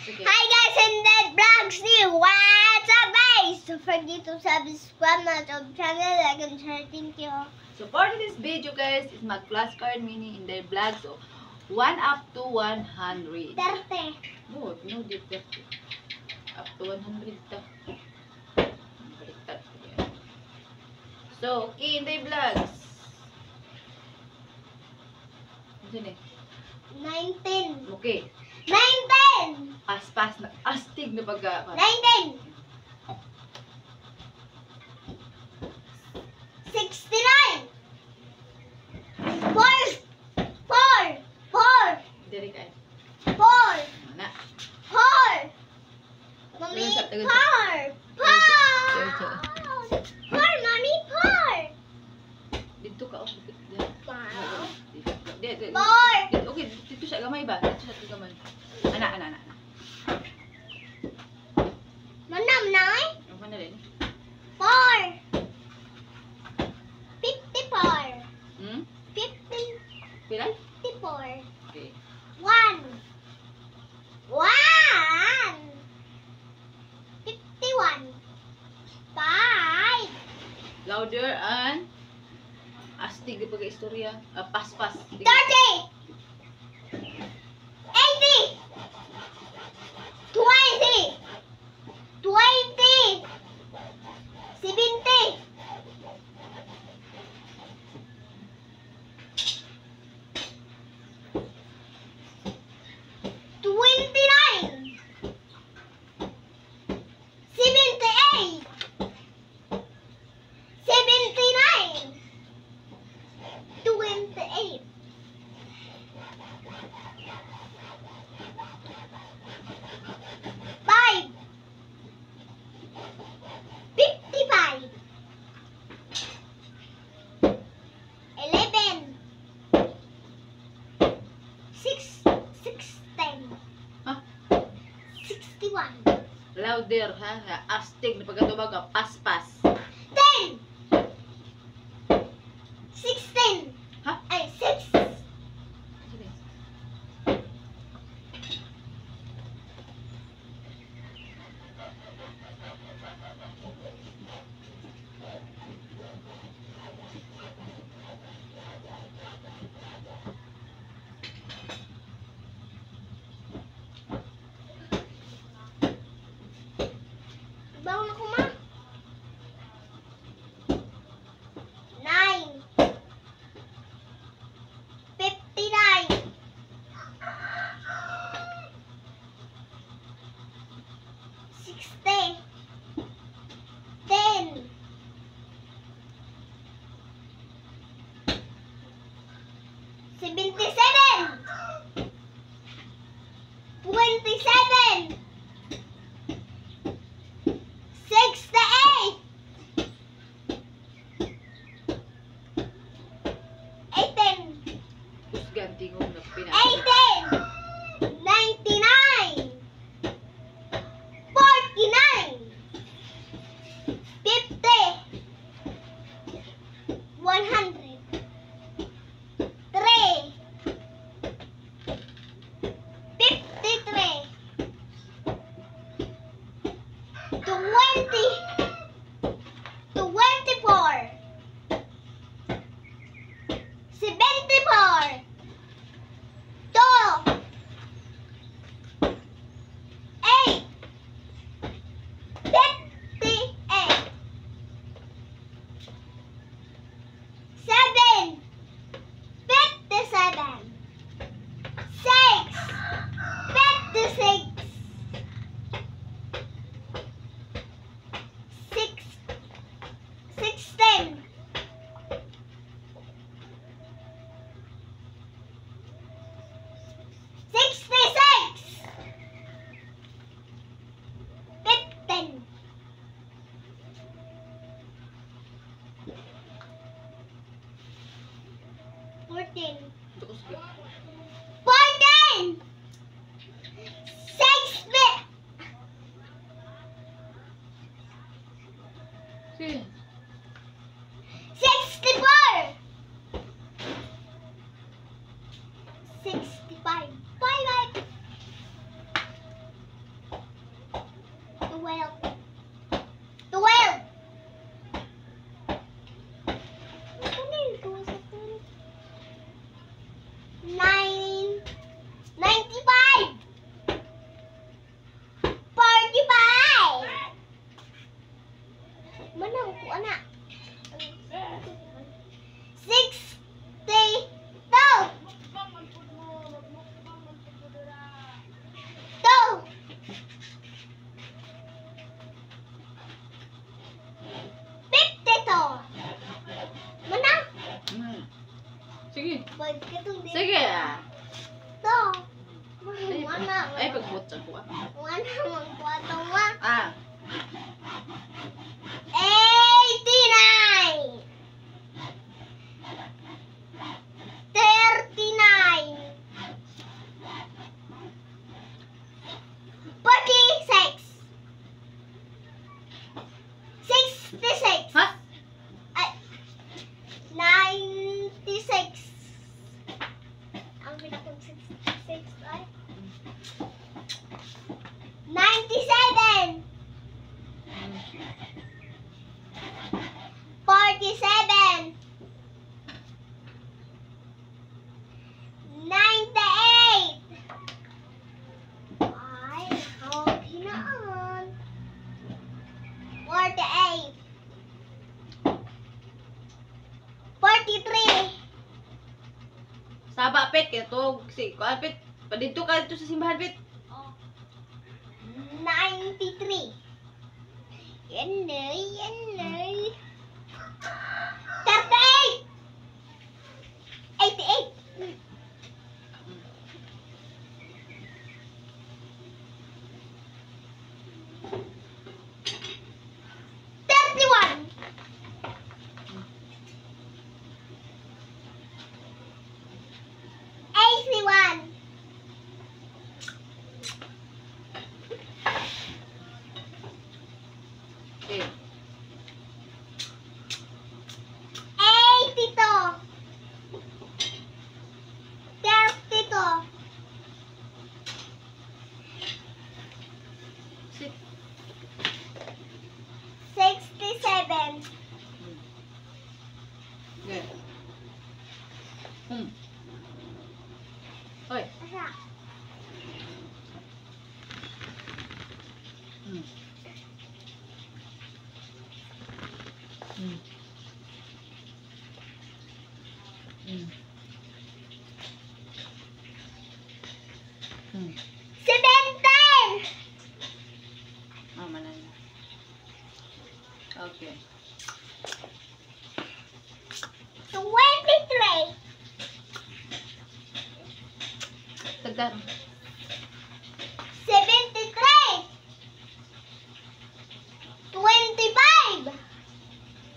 Sige. Hi guys, and that vlogs new. What's up guys? Don't forget to subscribe my YouTube channel, like and share. Thank you. So for this video guys, is mag-flashcard mini in their vlog. So 1 up to 100. 30. No, no, di 30. Up to 100 ta. Baliktad ko yan. So, okay, in their vlogs. Ano eh? 19. Okay. 19. Pas na. Astig na pagka. 19. 69. 4. 4. Diri ka. 4. Na. 4. Mommy, Tagal-usap, tagal-usap. 4. 4. 4, mommy, 4. Dito ka. Oh, dito. Wow. Dito. 4. Okay, dito siya gamay ba? Dito siya gamay. Ana. Manam na eh. Ang mana rin. 4. 54. Hmm? 54. Pilay? 1. Okay. 1. 51. 5. Louder and astig na pagka-istorya. Pas. 30. 80. 20. 20. 70. 29. 78. 79. 28. 5. 55. 11. 16. Ha? 61. Louder ha. Astig na pagkatubag. Pas. 10. 16. Ha? Ay, 6. Bangun ako, ma. 9. 59. 60. 10. 77. 27. 68. 18. Ganti ko na pinag. 18. 99. 49. 50. 100. 3. 53. 20. 24. 74. 2. 8. 58. 7. 57. 6. 56. 16. 66. 15. 14. Ito ko sige. 14. 16. Sige. 64. 65. Bye bye. 12. 12! Nine, 95! 45! Manang ko, anak. 62! 2! 52! Manang? Sige. Pagkatong din. Sige ah. To. Ay, Mana. ay pagbutsa ko ah. Mana magkwato ma. Ah. 89. 39. 46. 66. Ha? Ay. 96. Ang pinakong 66 ay 97. 47. 98. Ay, hawak hinaan. 48. 43. Saba pit kaya to si kuan pit. Padito ka dito sa simbahan pit. 93. Yan na, yan na. 38. 88. Okay. 32. Sit. 67. Okay. Hoy. Asa? Hmm. Hmm. Hmm. Hmm. 17. Ah, manana. Okay. 23. Tagan. 73. 25.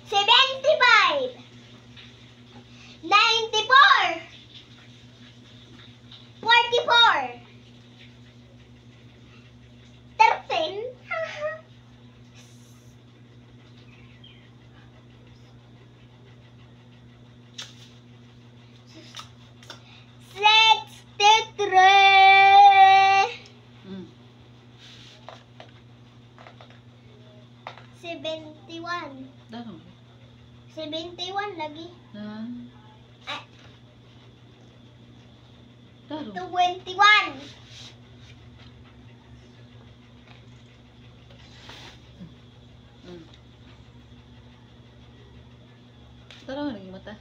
75. 94. 44. 13. 63. Hmm. 71. Daro. 71 lagi. Ah. Ay, Daro. 21. Hmm. Daro lagi mata.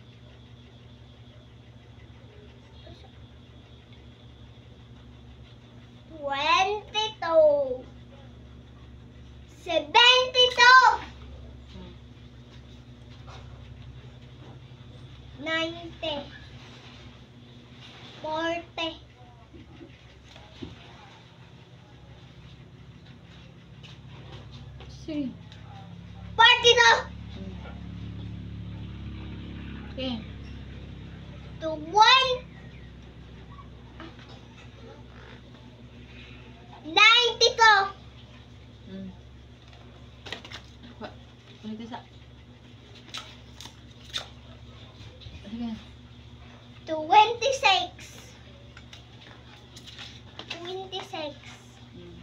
22. 72. Hmm. 90. 40. Sige. 42. Hmm. Okay. To 1. 92. Hmm. What? Ano ito sa? Sige. 26. 26. Hmm.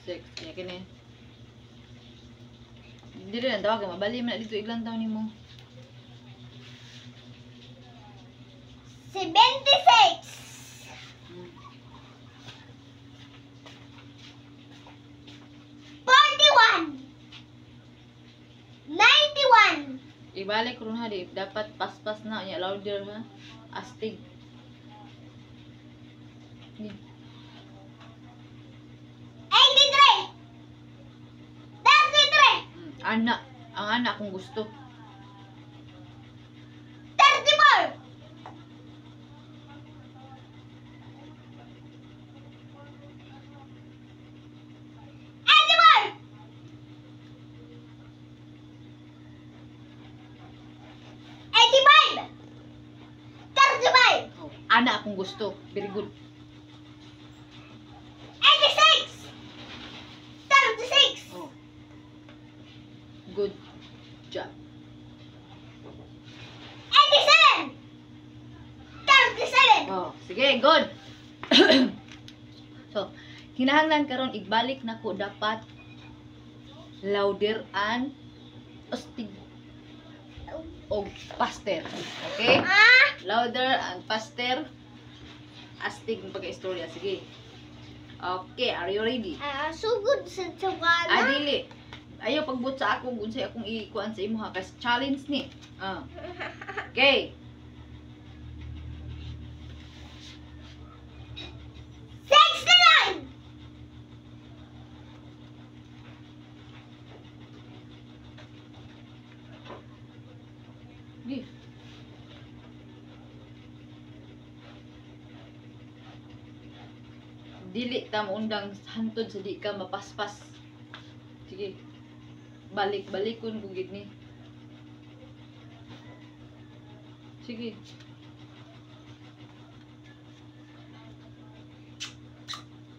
36. Kaya kini. Hindi rin ang tawag. Mabali mo na dito ilang taon ni mo. 76. 41. 91. Ibalik ron ha. Di, dapat paspas na. Ya, louder ha. Astig. Ni. 83. 33. Anak. Ang anak kong gusto. 34. 84. 85. 35. Oh, anak akong gusto. Very good. 86. 36. Oh. Good job. 87. 37. Oh, sige, good. So, kinahanglan karon igbalik na ko dapat louder and astig o faster. Okay? Louder and faster. Astig ng pagka-istorya. Sige. Okay, are you ready? Sugod sa tsukana. Dili. Ayaw pagbut sa ako kung sa akong ikuan sa imo ha. Kasi challenge ni. Okay. 69. Di. Dili ta undang hantod sa di ka mapaspas. Sige. Balik-balikon ko gid ni. Sige.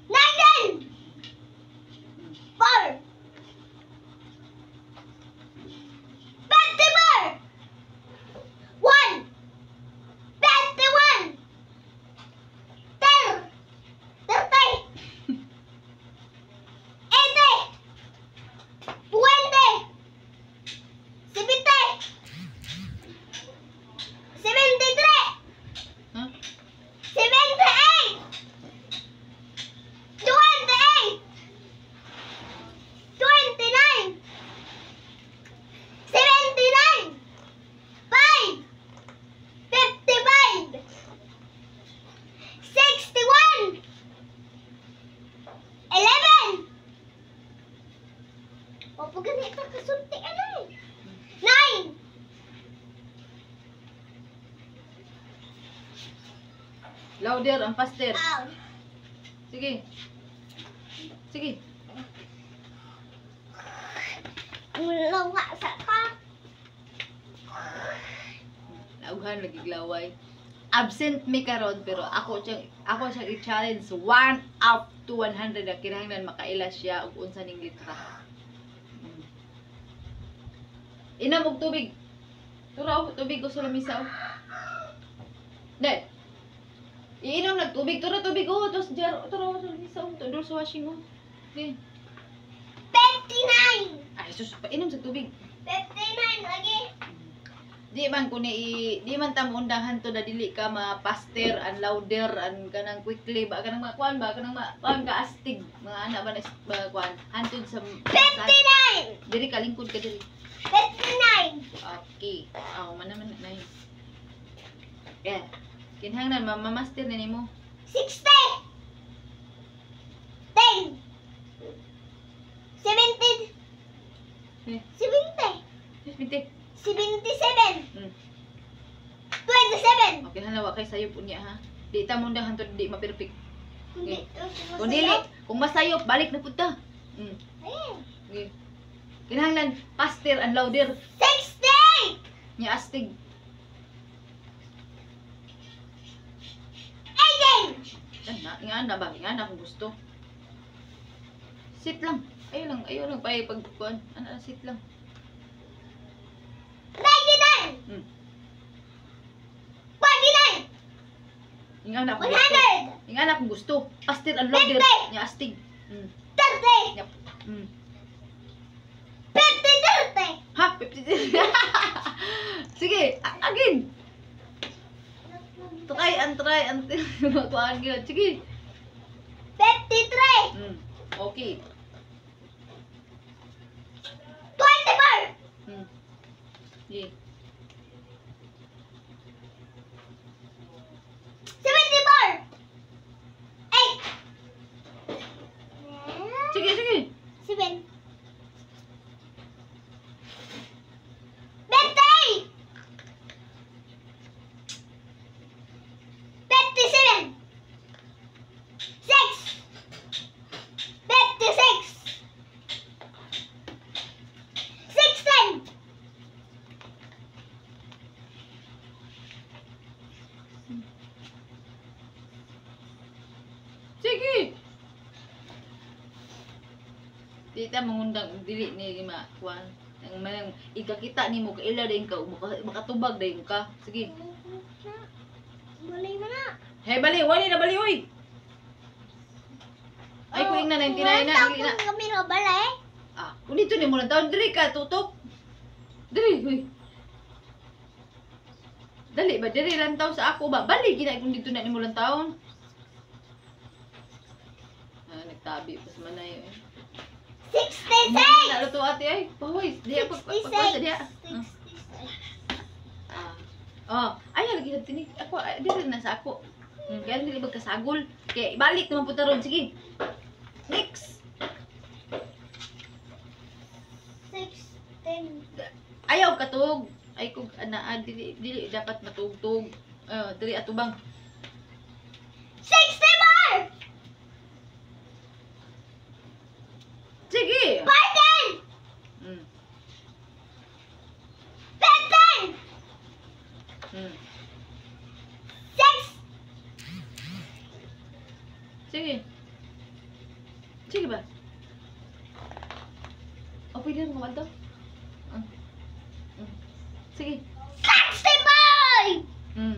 19. 4. 54. 1. 51. 10. 30. 80. 20. 70. 73. Ha? 78. 28. 29. 79. 5. 55. 61. 11. O, pag ganito kasunti ka na eh. 9. Louder and faster. Ow. Sige. Sige. Lawa sa ka. Nauhan lagi glaway. Absent mi karon pero ako siyang i-challenge 1 up to 100 na kinahanglan makaila siya og unsa ning litra. Inom og tubig. Turaw tubig ko sa lamisa. Dai. Iinom ng tubig, tubig oh, tos jar, turaw sa lamisa, tudol sa washing oh. Okay. 59. Ay sus, inom sa tubig. 59 lagi. Di man tam undahan to na dili ka ma-faster and louder and kanang quickly ba kanang kuan ba kanang kuan ka astig mga ana ba na kuan hantod sa 59. diri ka lingkod ka diri. 59. Okay. Man naman na yun. Yeah. Kinahanglan mamaster na nimo. 60. 10. 70. Eh, 70. 50. 77. 27. Okay, halawa kay sayop unya ha. Di ta mo undahan to di ma-perfect. Kundi, Kung dili, kung masayop balik na pud ta. Ayun. Okay. Kinahanglan faster and louder. 60. Nya astig. 18. Ingana ba? Ingana kung gusto. Sit lang. Ayaw lang pa pagkuan. Sit lang. 99. 49. Ingana kung gusto. 100. Ingana kung gusto. Faster and louder. 50. Nya astig. 30. 30. Yep. Mm. 50, 30. Ha? 50. Sige, again. Try until makuhaan yun. Sige. 53. Mm. Okay. 24. Mm. Sige. 74. 8. Sige, sige. 7. 58. 57. 6. 56. 16. Sige. Dita mangundang dili ni makuan. Ang manang ikakita nimo kaila dayon ka makatubag dayon ka. Sige. Boleh mana? Hey, bali, wali na bali oy. Ay ko ing na 99 na, dili na. Kami no balay. Ah, kung dito ni mo lang taon diri ka tutok. Diri, hoy. Dali ba diri lang taon sa ako ba? Bali gina kung dito na nimo lang taon. Ah, nagtabi pas manay eh. 66. Lalo to ate ay. Pahoy, diya pagpasa diya. 66. Ah. Oh, ay lagi na tinig. Ako diri na sa ako. Kaya dili magkasagol. Kaya ibalik naman punta ron. Sige. Next. 16. Ayaw katog. Ay kung dili dapat matugtog. Dili atubang. 64. Sige. 14. Mm. 15. Mm. 6. Sige. Sige ba? O pwede rin kumalto? Sige. 65. Mm.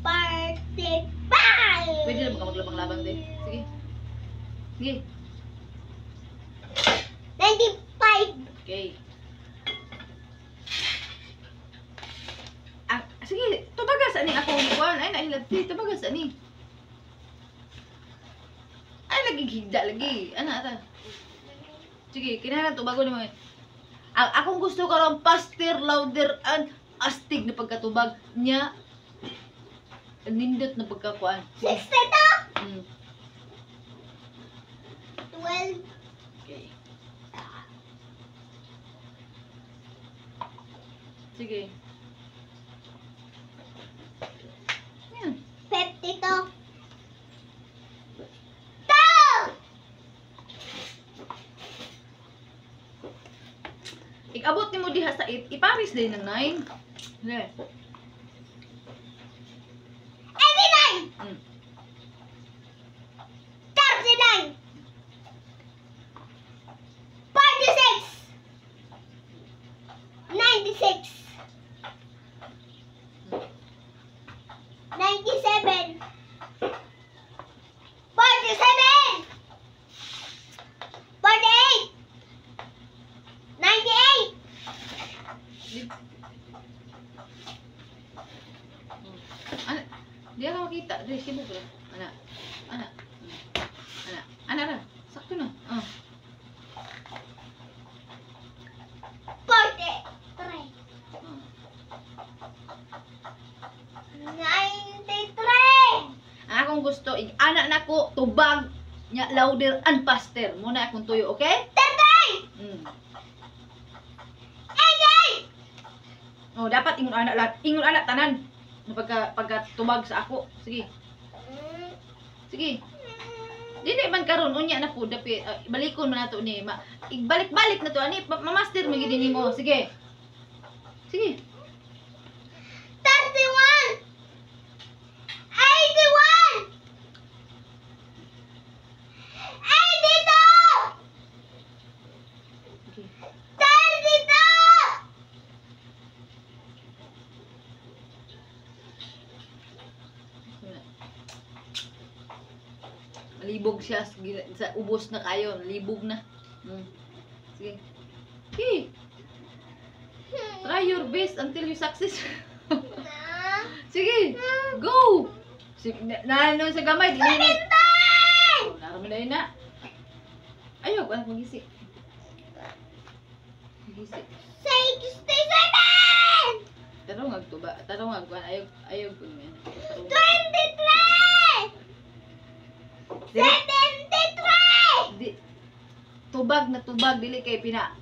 45. Pwede na baka maglabang-labang din. Sige. Sige. 95. Okay. Sige, tubagas ani ako ni Juan. Ay nahilati, tubagas ani. Ay lagi higda lagi. Ana ata. Sige, kinahanglan tubago ni mo. Ang akong gusto karon faster, louder and astig na pagkatubag niya. Nindot na pagkakuan. 62. Mm. 12. Okay. Sige. Yan. 52. Ikabot ni mo diha sa 8, iparis din ng 9. Ne. 89. Mm. 39. 46. 96. 97. 47. 48. 98. Ana, di ka makita. Di, sibog lang. Ana. Ana. Ana. Ana ra. Sakto na. 43. 93. Ang akong gusto, anak na ko, tubag, nya louder and faster. Muna akong tuyo, okay? 30. Mm. 88. Oh, dapat ingon anak lahat. Ingon anak tanan. Pagka tubag sa ako. Sige. Sige. Dili man karon unya na po dapat balikon man nato ni. Ibalik-balik na to ani ma-master mo gid nimo. Sige. Sige. 31. 81. 82. Okay. 32. 93. Malibog siya sa ubos na kayo. Malibog na. Sige. Okay. Try your best until you success. Sige. Go. Ano sa gamay. Di na. Oh, naroon na yun na. Ayaw, anak magisi. Magisi. 67! Tarong agtuba. Tarong agwan. Ayaw po yun. 23! 73! Di, tubag na tubag. Dili kay pina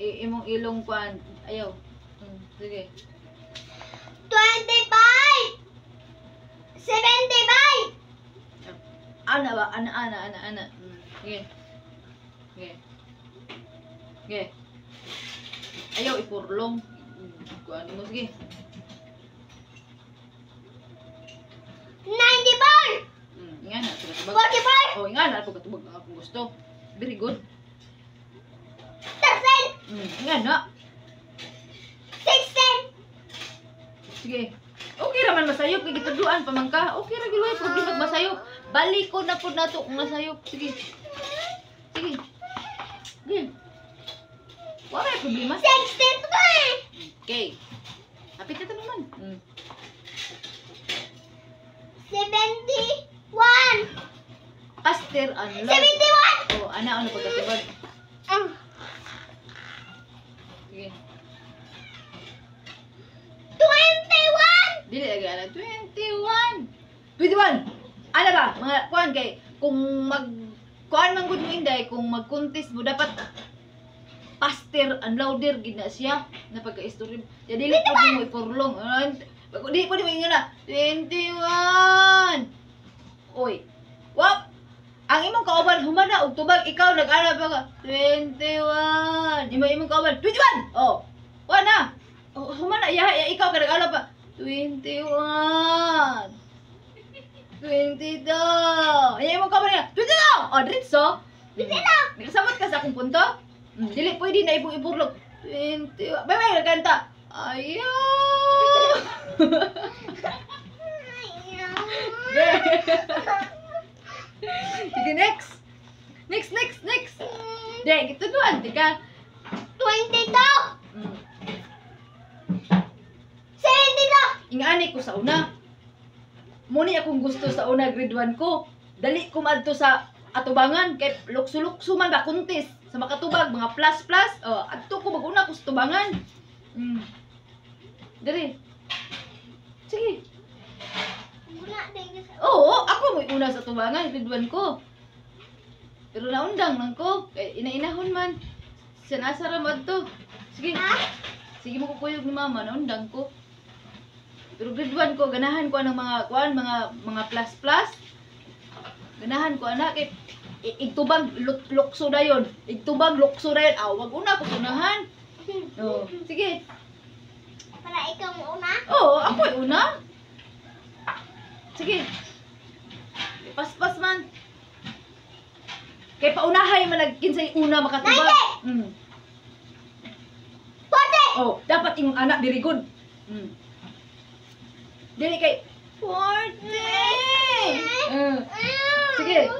imong ilong kwan. Ayaw. Sige. 25! 75! Ana ba? Ana. Sige. Sige. Sige. Ayaw ipurlong. Kuan mo sige. 94! Ingan na tubag. 45! Oh, ingan na pag tubag ang akong gusto. Very good. 13! Ingan na. 16! Sige. Okay raman masayop kay gituduan pamangka. Okay ra gyud way problema masayop. Balikon na pud nato kung masayop. Sige. Sige. Sige. Wala problema. 63! Okay. Kapit na naman. 71! Pastor ano? 71! Oh, ana ano pagkatubag. Sige. 21! Dili lagi ana 21. 21. Ano ba? Mga kuan kay kung kuan man gud mo inday kung mag-contest mo dapat pastor and louder gid na siya na pagka-istorya. Ya dili pud mo ipurlong. Di pud mo ingana 21. Oy. Wap. Ang imong kauban humana og tubag ikaw nag-ana pa ka 21. Imong kauban 21. Oh. Kuan na. Oh, humana ya ikaw ka nag-ana pa 21. 22. Ay mo ka ba niya? 22. Oh, diretso. 22. Nagsabat ka sa akong punto? Dili pwede na ipurlog. 20. Bay nagkanta. Ayaw. Sige, next. Next. Dek, ito doon. Tika. 22! 72! Ingani ko sa una. Muni akong gusto sa una grade 1 ko. Dali ko madto sa atubangan kay lukso-lukso man ba contest sa makatubag mga plus. Oh, adto ko maguna ko sa tubangan. Dali. Sige. Wala din sa... Oo, ako mo una sa tubangan grade 1 ko. Pero naundang lang ko kay ina-inahon man. Sinasara mo adto. Sige. Sige mo kukuyog ni mama, naundang ko. Pero grade 1 ko, ganahan ko ng mga kuan, mga plus. Ganahan ko anak kay igtubag lukso dayon. Igtubag lukso dayon. Wag una ko sunahan. Oh, sige. Para ikaw mo una? Oo, ako ay una. Sige. Pas man. Kay paunahay man nagkinsay una makatubag. 40! Oh, dapat imong anak diri good. Dili kay 40. Sige. 42.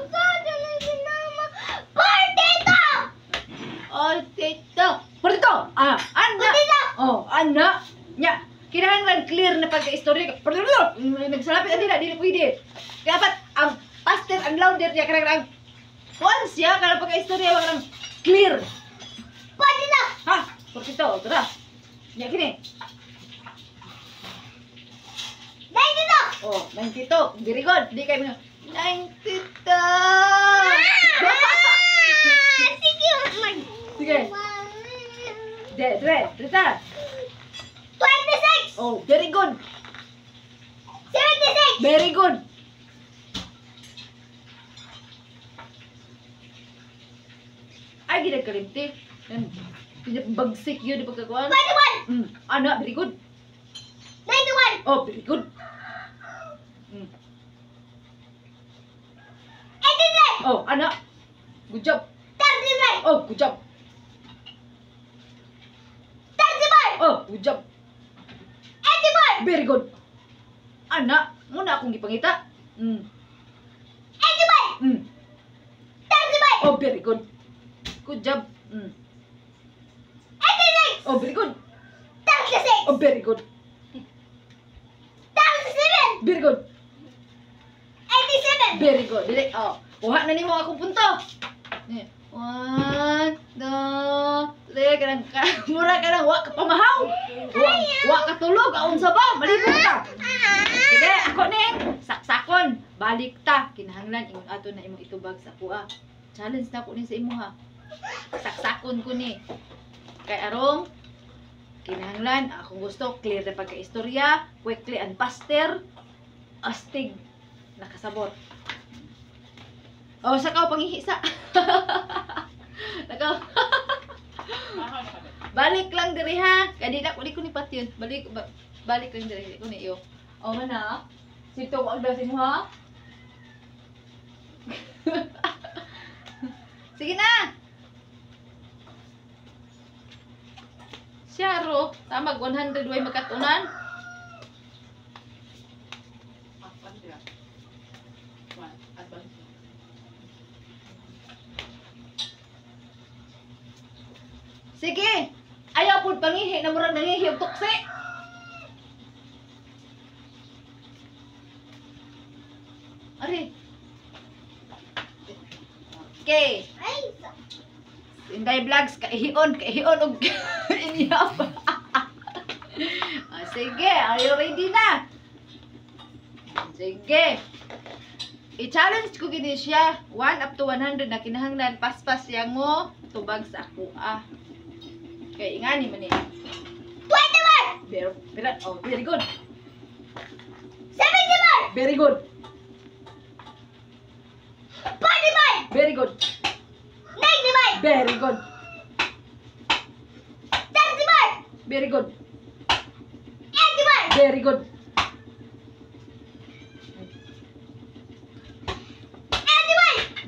Anak. Oh, anak. Nya, kinahanglan clear na pagka-istorya. Nagsalapit na dili pwede. Kaya dapat ang pastor ang louder niya kanang once ya kana pagka-istorya wa kanang clear. 42! Ha, 42. Tara. Nya kini. 92! Oh, 92. Very good. Di kayo mo. 92. Sige, mag... Sige. Rita. 26! Oh, very good. 76! Very good. Ay, gina kalimti. Bagsik yun, di pagkakuan. 21! Ano, very good. 91! Oh, very good. 83! Oh, ano. Good job. 33! Oh, good job. 35! Oh, good job. 84! Very good. Anak, muna akong gipangita. 85! Oh, very good. Good job. Mm. 86. Oh, very good. 36. Oh, very good. 37. Very good. 87. Very good. Dili. Oh, kuha na nimo akong punto. Eh, 1, 2, 3, kanang ka. Mura ka nang wa ka pamahaw. Wa ka tulog aun sa ba? Malibot ka. Sige, ako ni saksakon. Balik ta. Kinahanglan ingon ato na imong itubag sa kuha. Challenge na ko ni sa imo ha. Saksakon ko ni. Kay arong kinahanglan akong gusto clear na pagka-istorya, quickly and faster, astig nakasabot. Oh, sakaw pangihisa. Nakaw. Balik lang diri ha. Kadi na ko di ko ni patyon. Balik lang diri ko ni iyo. Oh, mana? Sito wag daw sino ha? Sige na. Syaro, tamag 100 way magkatunan. Sige. Ayaw pud pangihi na murag nangihi og tuksi. Ari. Okay. Ay, Inday Vlogs, kaihion og iniyap. Sige, are you ready na? Sige. I-challenge ko gini siya, 1 up to 100 na kinahanglan, paspas yang mo, tubag sa ako, Okay, ingani man eh. 21. Very good. 71. Very good. 45. Very good. 95. Very good. 35. Very good. 81. Very good.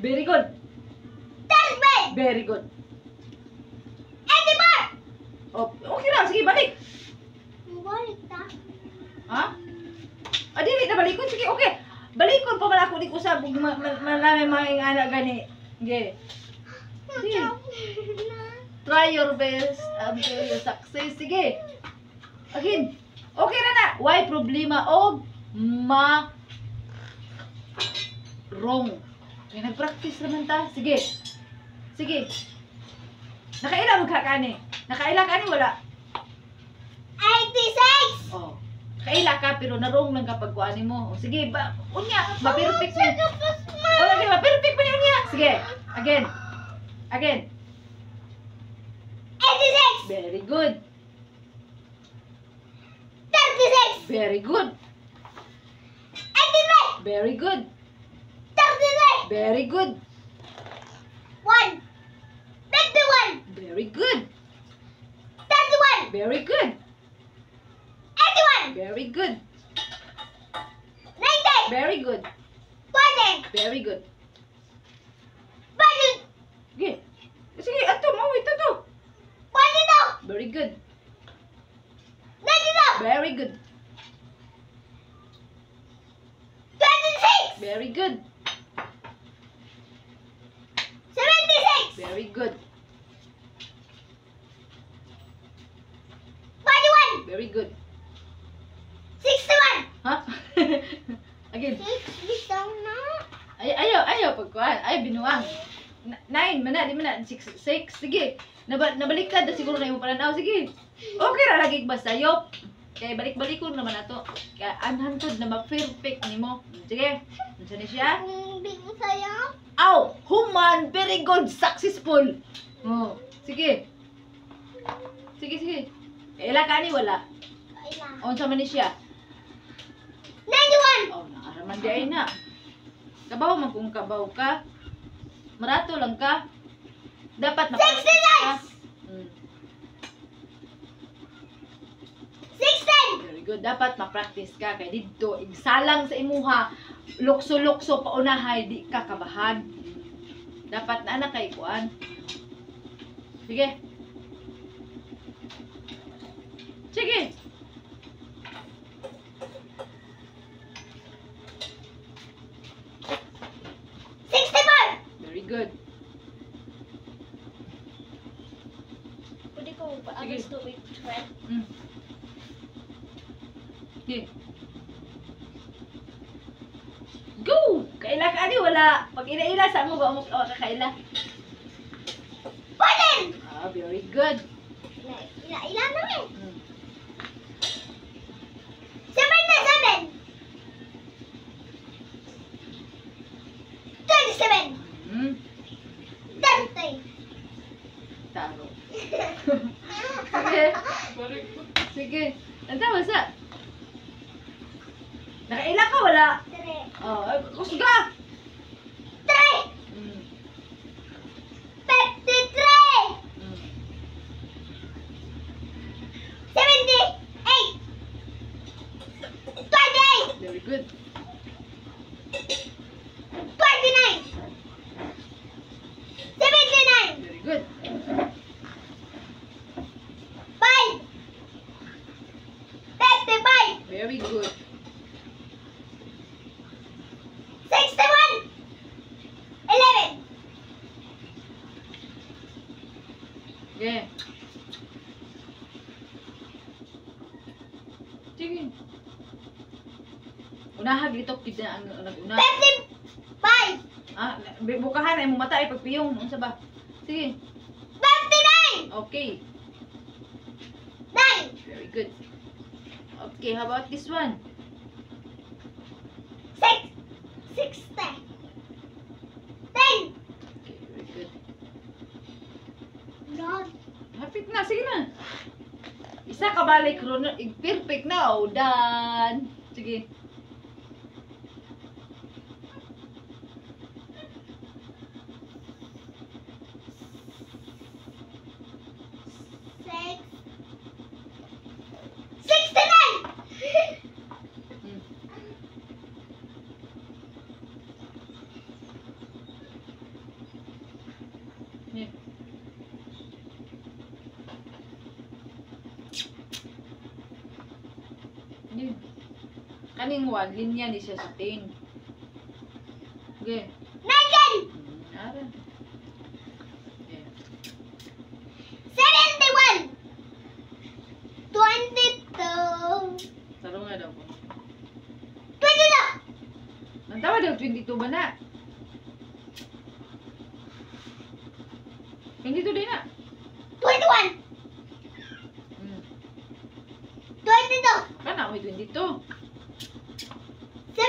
81. Very good. 35. Very good. 84. Oh, okay lang. Sige, balik. Balik ta. Ha? Dili na balikon. Sige, okay. Balikon pa man ako di ko sa malami mga anak gani. Okay. Sige. Try your best until you success. Sige. Again. Okay na na. Why problema og wrong. Kaya nag-practice naman ta. Sige. Sige. Nakailang magkakani? Nakailang kani wala? 86. Oh. Kaila ka pero narong lang kapag kuanin mo. O, sige, unya, ma-perfect mo. O, lagi, ma-perfect mo unya. Sige, again. Again. 86. Very good. 36. Very good. 83. Very good. 33. Very good. 1. 51. Very good. 31. Very good. 81. Very good. 90. Very good. 40. Very good. 40. Sige. Sige, ato mo, ito to. 42. Very good. 92. Very good. 26. Very good. 76. Very good. 41. Very good. 61. Ha? Again. 6 na. Ayaw pagkuhan. Ayaw binuang. 9 mana, di mana 6. Sige. Nabaliktad na siguro na yung pananaw. Sige. Okay ra lagi ba sayop. Kaya balik-balik ko naman ato. Kaya unhantod na ma-perfect nimo. Sige. Unsa ni siya? Hindi mo sayang. Aw, human, very good, successful. Oh, sige. Sige. Ila ka ni wala. Kailan? Unsa man ni siya? 91. Oh, naaraman di ay na. Kabaw man kung kabaw ka. Marato lang ka. Dapat ma-practice ka. 16. Very good. Dapat ma-practice ka. Kaya dito, igsalang sa imuha. Lukso-lukso paunahay, di ka kabahan. Dapat na anak kay kuan. Sige. Sige. $64. Very good. friend. Okay. Go! Kaila ka ni wala. Pag ila-ila sa mo ba mo kakaila? Pardon! Ah, very good. Ilan namin? 77! 27! Hmm. 30! Taro. Sige. Sige. Ang tama sa? Nakaila ka wala? 3! Oh, kusga! 3! Hmm. 53! Hmm. 78! 28! Very good. 29! 79! Very good. 5! 55! Very good. 61! 11! Yeah. Sige. Unahag ito kita ang nag-una. 55! Ah, bukahan ay mo mata ay pagpiyong unsa ba? Sige. 59! Okay. 9! Very good. Okay, how about this one? 60! 10! Okay, very good. God. Hapit na, sige na. Isa ka balik ron, perfect na, oh, done. Sige. Six. 69! Hmm. Yeah. Yeah. Kaning one, linya ni siya sa 10. Okay. 19! Ara. Yeah. 71! 22! Taro nga daw po. 22! Ang tawa daw, 22 ba na? 22 din na. 21! Hmm. 22! Kana, may 22. 72!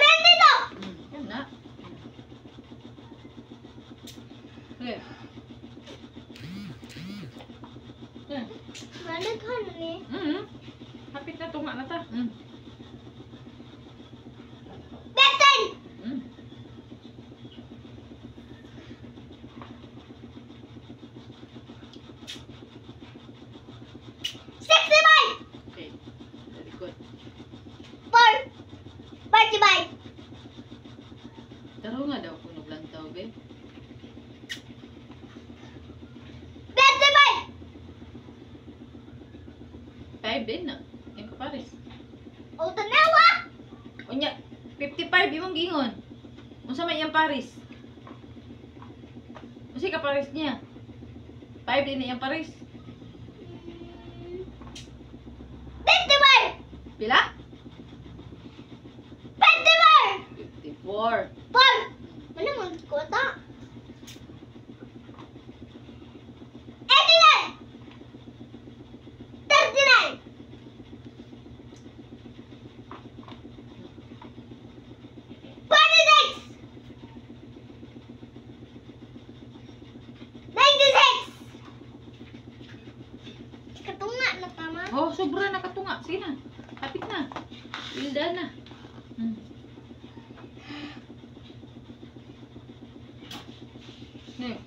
Yan na. Okay. Yeah. Balik ka na ni. Hapit na tunga na ta. 15! 65! Okay. Very good. 4! 45! Taro nga daw kung naglantaw, be. 55! 5 din na. Yung kapares. O, tanawa! Unya, 55 yung gingon. Unsa may iyang pares? Unsa ka pares niya? 5 din na iyang pares. 54! Pila? 54! 54. 4! Ano mo ko ata? 89! 39! 46! 96! Katunga na tama. Oh, sobra na katunga. Sige na. Hapit na. Wilda na. Next.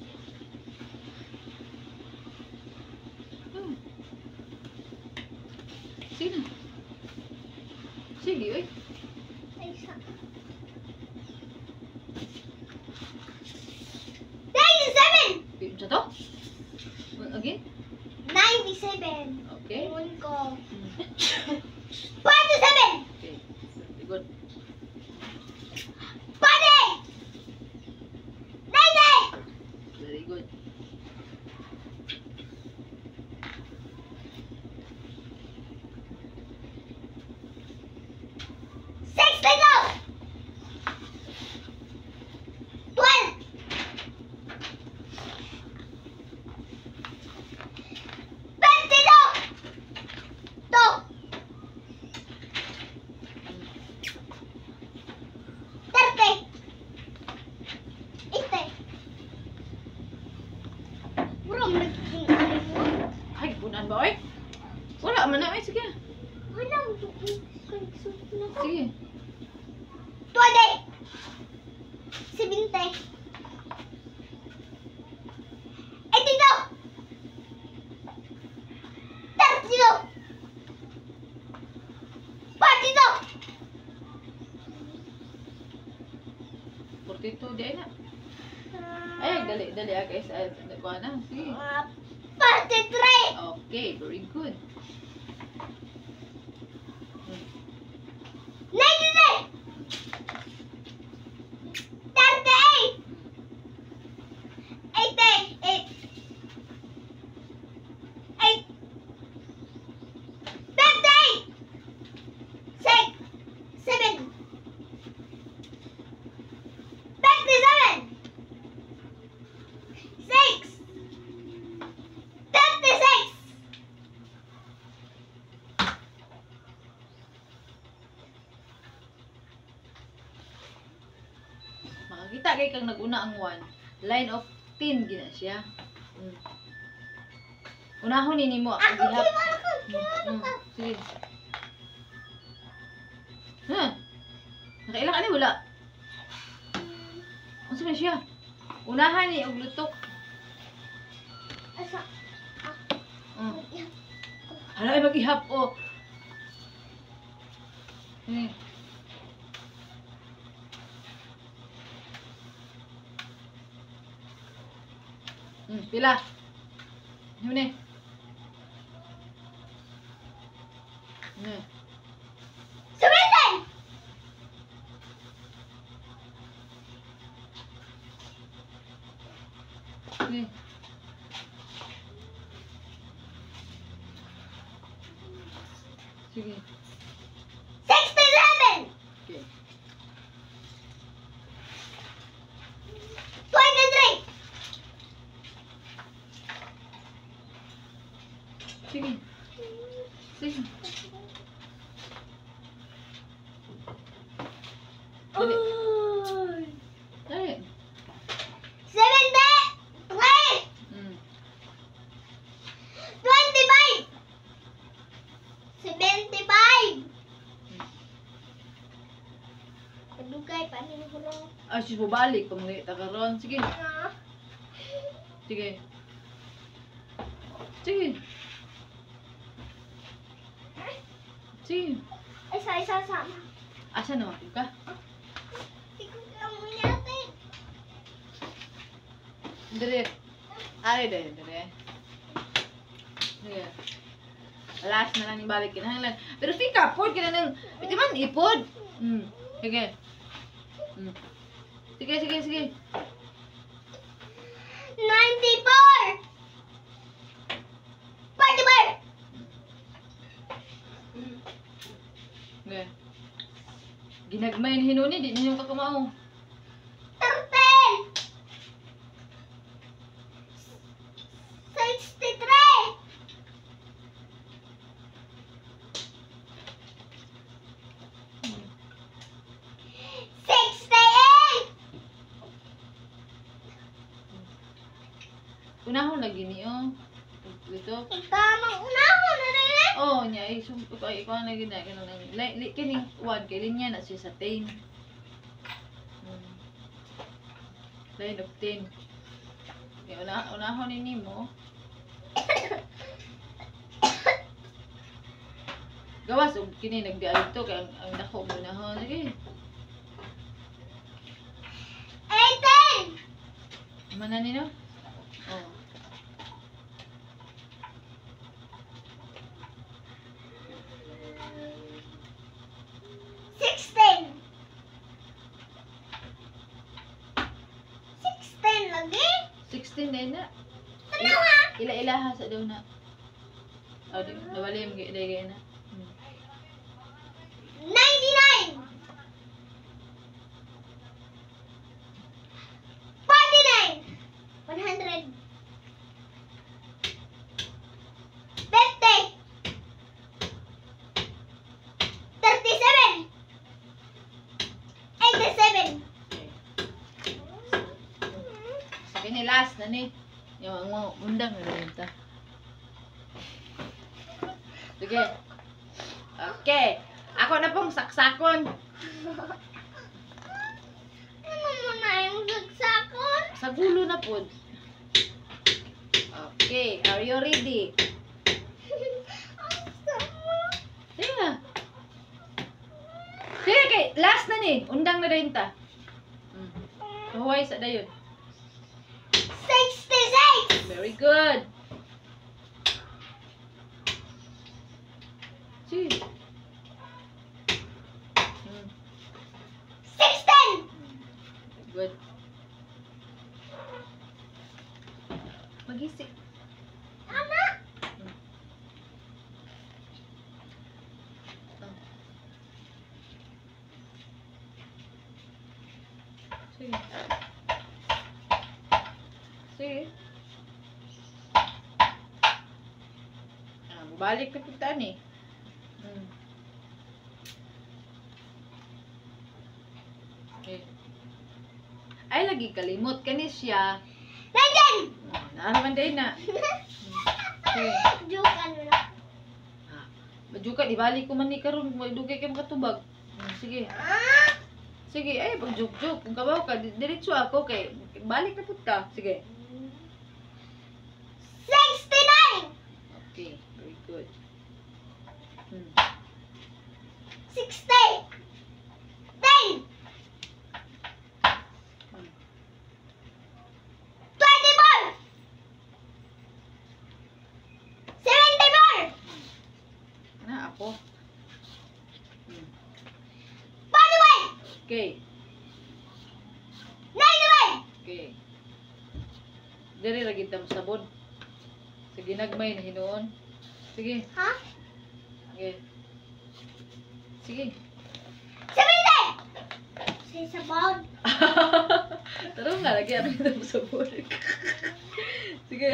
Sige na. Sige, oy. Ay, isa. 97! Sa to? Again? 97. Okay. Ewan ko. 47! Okay. Very good. 40! 90! kuan ba, oy? Wala man na, oy. Sige. Walang Sige. 20. 70. 82. 32. 42. 42 di ay na. Ay, dali guys. Ay, kuan na. Sige. 43. Okay, very good. 99. 38. 88. 58. 6. 7. 57. 6. 56. Makakita kay kang naguna ang 1. Line of 10 gina siya. Unahon ni mo ang gihap. Sige. Ha? Nakailan ka ni wala? Unsa man siya? Unahan ni og lutok. Asa? Hala ay mag-ihap o. Pila. Yun eh. 70. Sige. 67. Okay. 23. Sige. Sige. Dali. Dali. 73. 25. 75. Kadugay pa ni ko. Ah, sis balik pag mga karon. Sige. Sige. Sige. Sige. Isa sama. Asa naman ka? Ikaw lang mo natin. Dire. Ay, dire. Sige. Last na lang yung balik kinahanglan. Pero fika, pod ka na nang, pwede man ipod. Sige. Sige. 94. 44. Sige. Ginagmay na hinuni, di na yung kakamao. 13. 63. 68. Unahon lagi niyo. Dito. Tamang unahon na rin. Oh, nya ay sumpok ay ikaw na gina ganun lang. Kining one kay linya na siya sa 10. Line of 10. Kaya unahon ni mo. Gawas og kini nagdiay to kay ang dako mo na ho lagi. 18. Mana ni no? Oh. 16. 16 lagi. 16 na na. Tanawa. Ila-ilaha sa daw na. Oh, di nawali mo gay na. 99. 49. 100. 50. 37. 87. Sa kini last na ni. Yung mga undang na rin ta. Sige. Okay. Ako na pong saksakon. Ano mo na yung sagsakon? Sa gulo na po. Okay. Are you ready? Ang sama. Sige na. Sige kay. Last na ni. Undang na rin ta. Huway sa dayon. 66! Very good. Sige. 16! Good. Magising. Tama! Sige. Sige. Balik na punta ni. Okay. Ay, lagi kalimot ka ni siya. Legend! Naaraman din na. Okay. Joke ano na. Majuka, ibalik ko man ni karon, madugay ka makatubag. Sige. Ah! Sige, ay, pag joke-joke. Kung kabaw ka, diretso ako kay balik na punta. Sige. 69! Okay, very good. 60! 10! 24! 74! Na ako. 41! Okay. 91! Okay. Diri ra gid ta mo sabon. Sige, nagmay na hinuon. Sige. Ha? Okay. Sige. 70! Say sabon. Taro nga lagi ano ito mo sabon. Sige.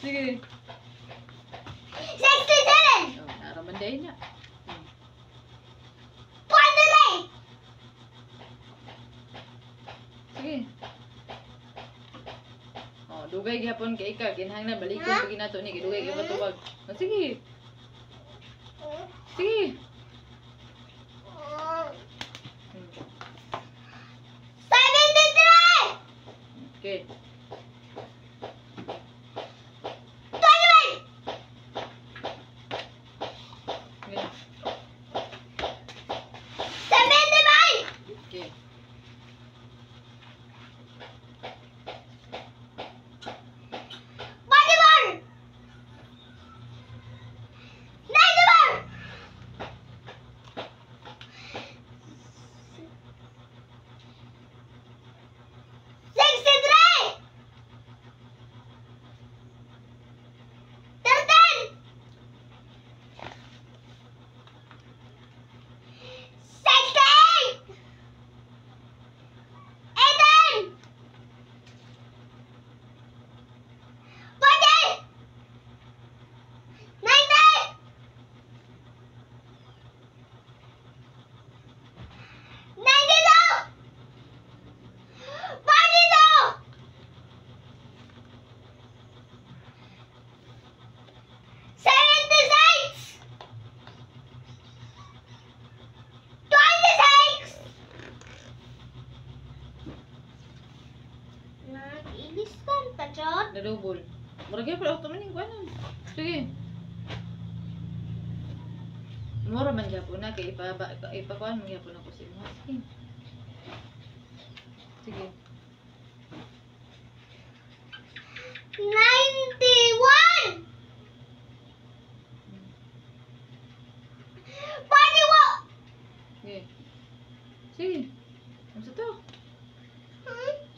Sige. 67! Oh, naraman din niya. 43! Sige. Oh, dugay gyapon kay ka ginhanglan balikon pag nato ni dugay gyapon tubag. Oh, sige. Sige. 73! Okay. 21! Okay. 75! Okay. Ilistan pa, John. Nadubol. Murag pa ako maning kuanan. Sige. Mura man gyapon na kay ipakuan man gyapon ako sa imo. Sige. Sige. 91! 41! Sige. Sige. Ano sa to?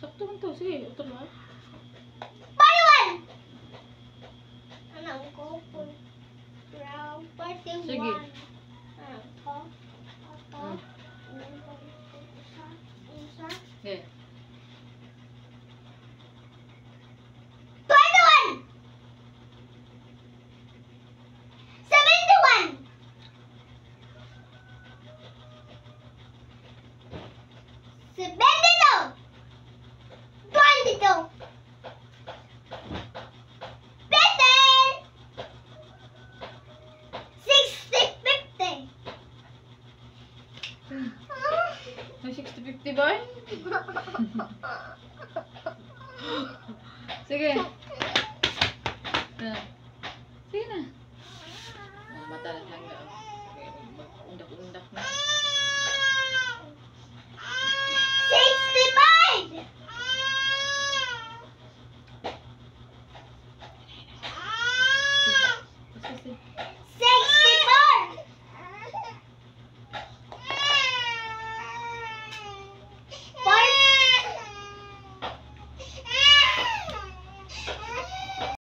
Sakto man to. Sige, utol mo. 41! Anong ko po? 41. Sige. Anong ko? Ako. Isa. Okay. 21! 71! 72! 22! 50! Sige. Ah. Sige na. Mata na hanggang.